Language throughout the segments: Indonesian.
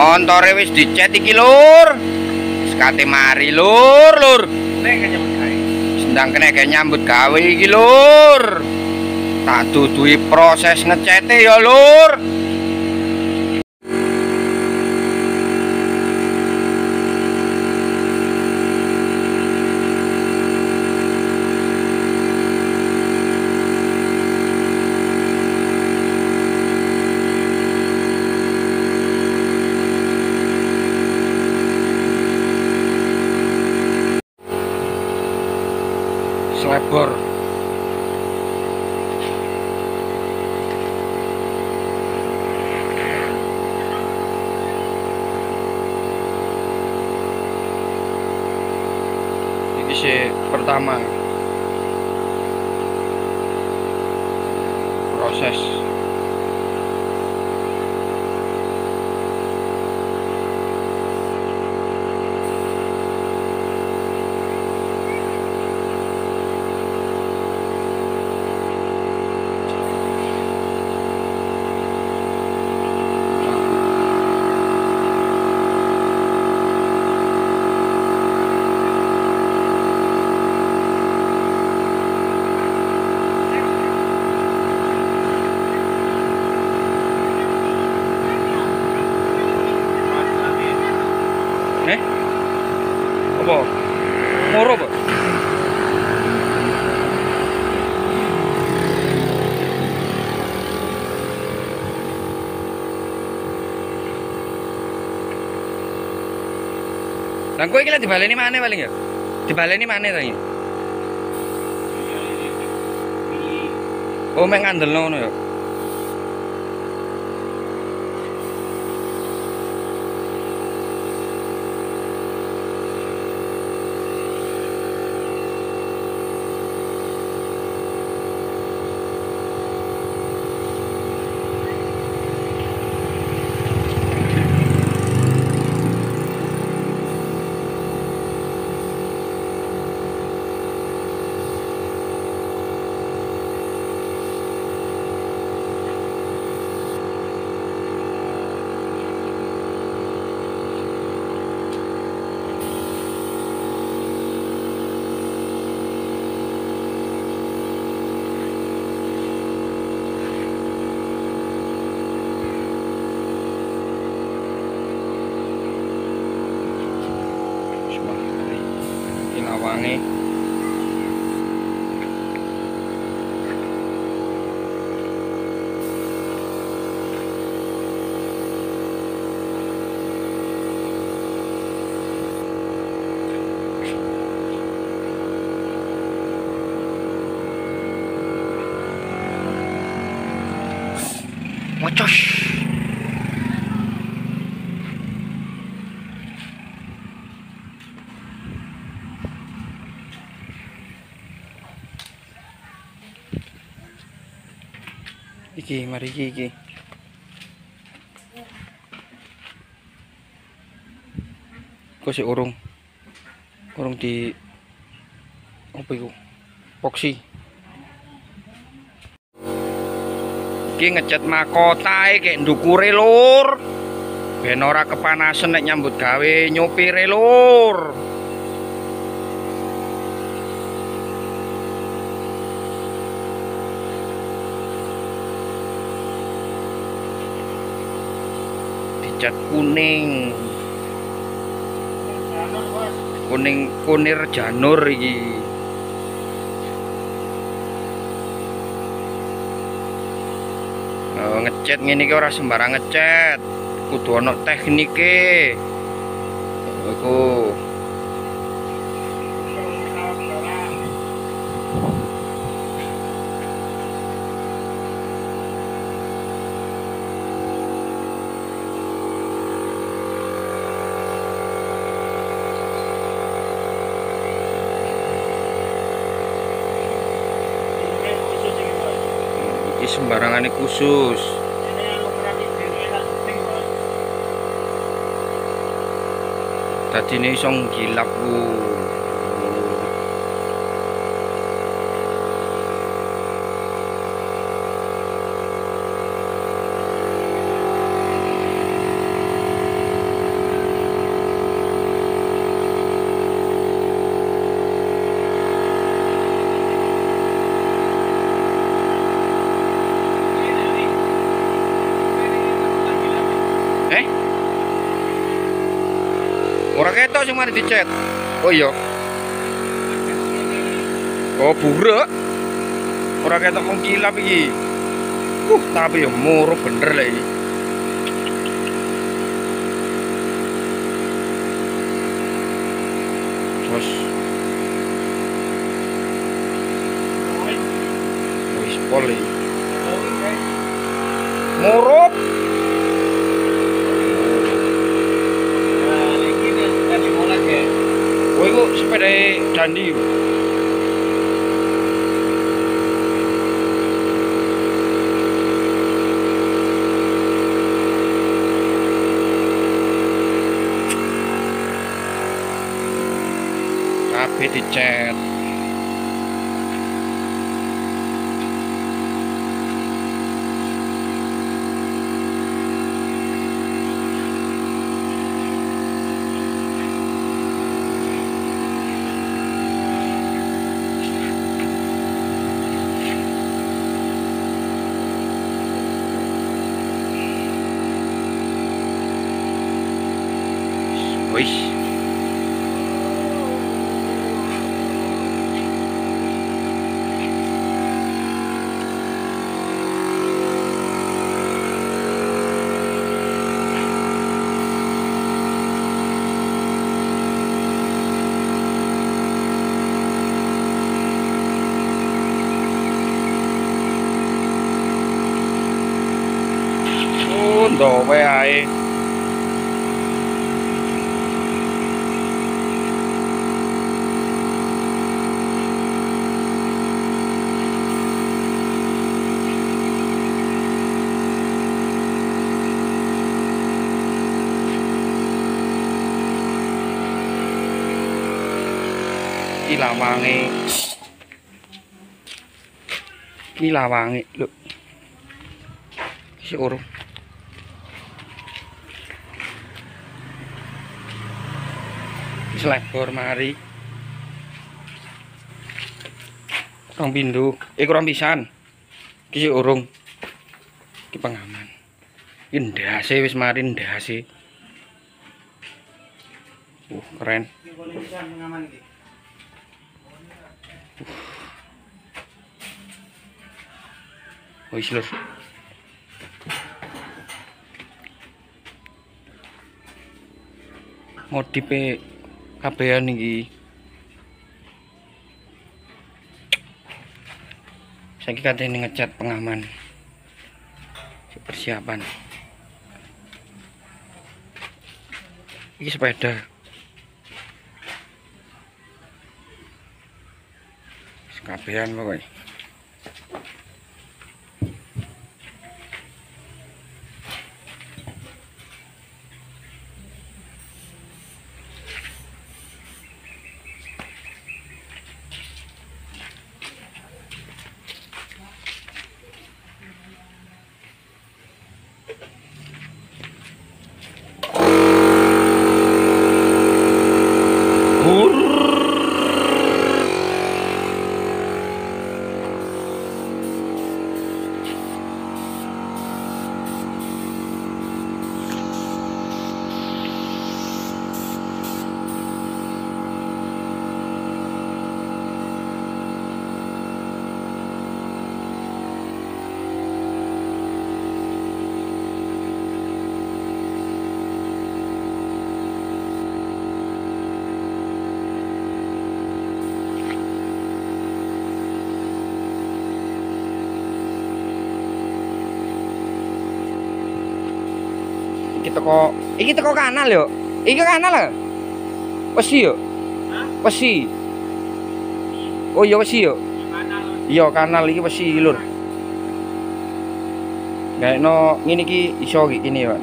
Montore wis dicet iki lur. Sekate mari lur, lur. Sedang kena kayak nyambut gawe iki lur. Tak dudui proses ngecete ya lur. Selebor ini sih pertama proses apa? Moro apa? Lah kowe iki lek dibaleni maneh paling ya? Dibaleni maneh ta iki? Oh, mek ngandelno ngono ya. Wangi Wacos. Iki, mari iki. Kok sih urung di apa iku? Epoksi. Iki ngecat mahkota kayak ndukure lur. Ben ora kepanasan nek nyambut gawe nyopire lur. Cat kuning kunir janur iki. Ngecat ngene iki ora sembarang ngecat, kudu ana teknike. Iku sembarangan khusus. Tadi ini song gilap bu. sing mari dicet. Oh iya. Oh buruk. Ora ketok mengkilap iki. Tapi ya murah bener lah iki. Jos. Wis poli. Murup. Oh iku sepeda Dandi. Kabeh dicet. Wis. Đồ với ai gila wangi lho si urung selebor mari rong pindu kurang pisan iki urung iki pengaman iki ndase wis mari ndase keren wis lur modife kabehan iki saiki katene ngecat pengaman persiapan iki sepeda kabehan pokoknya iki teko kanal yo. Iki kanal lho. Wesi yo. Wesi. Oh iya wesi yo. Iya kanal iki wesi lur. Gaekno ngene iki iso iki kene yo.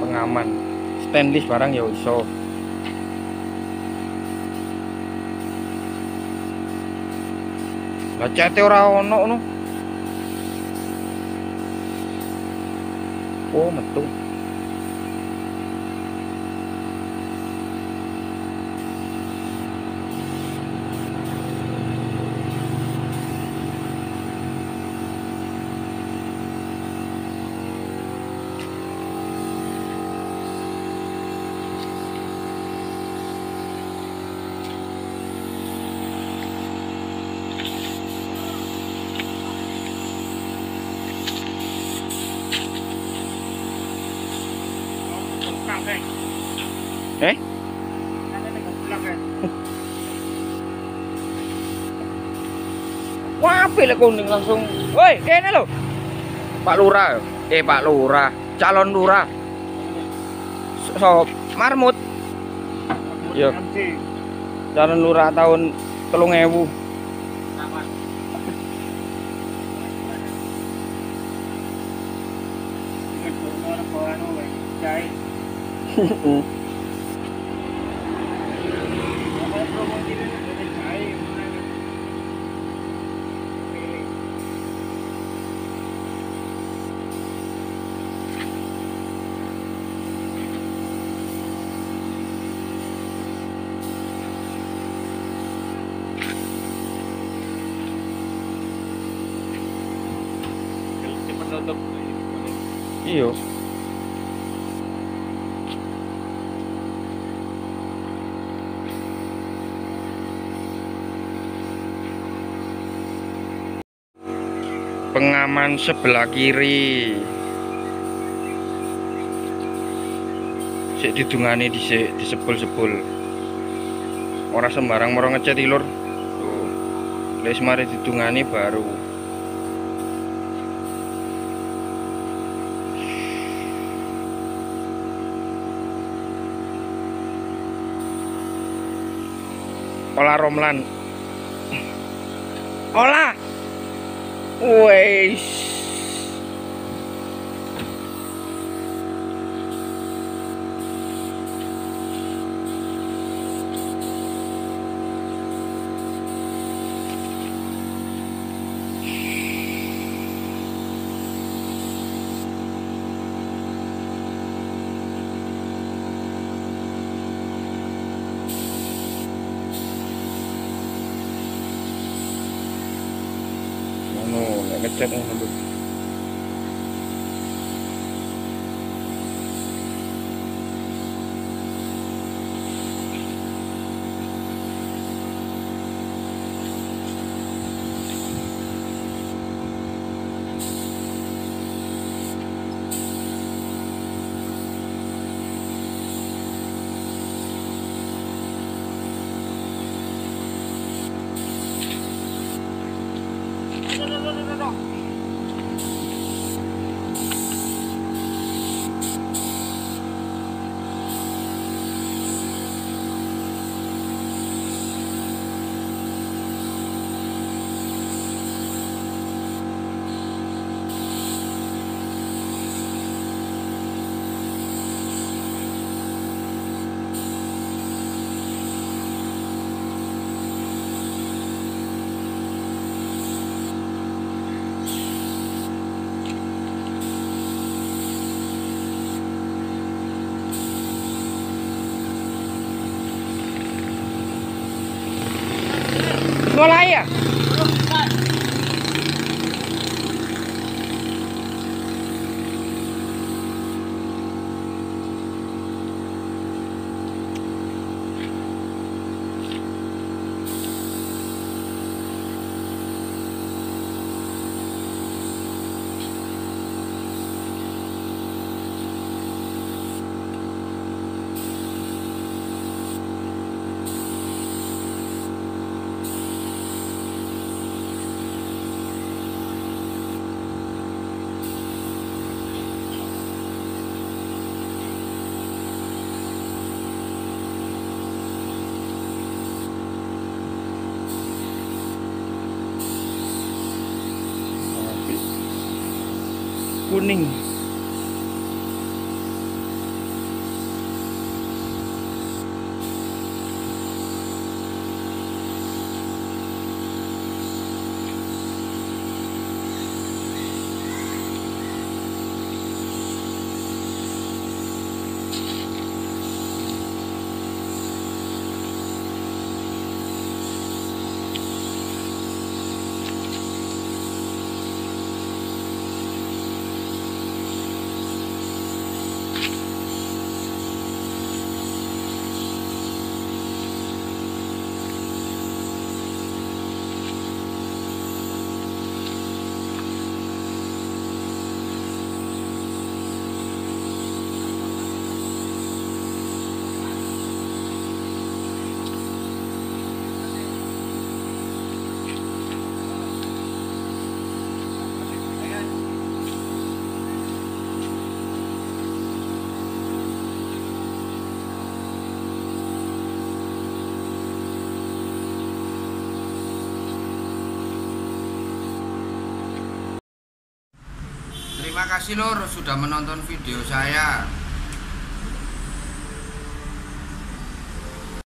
Pengaman. Stainless barang ya iso. Lah cete ora ono ngono. Oh metu Wah, pilih kuning langsung. Woi, kene lho. Pak Lurah. Pak Lurah, calon lurah. So, Marmut. Yo. Calon lurah tahun 3000. Iya. Pengaman sebelah kiri. Sik didungani disebul-sebul. Ora sembarang moro ngecat lur. Tuh. Wis mari didungani baru. Olah Romlan. Olah. Wes. Ngecat ngono. Mulai ya? Kuning. kasih lur sudah menonton video saya.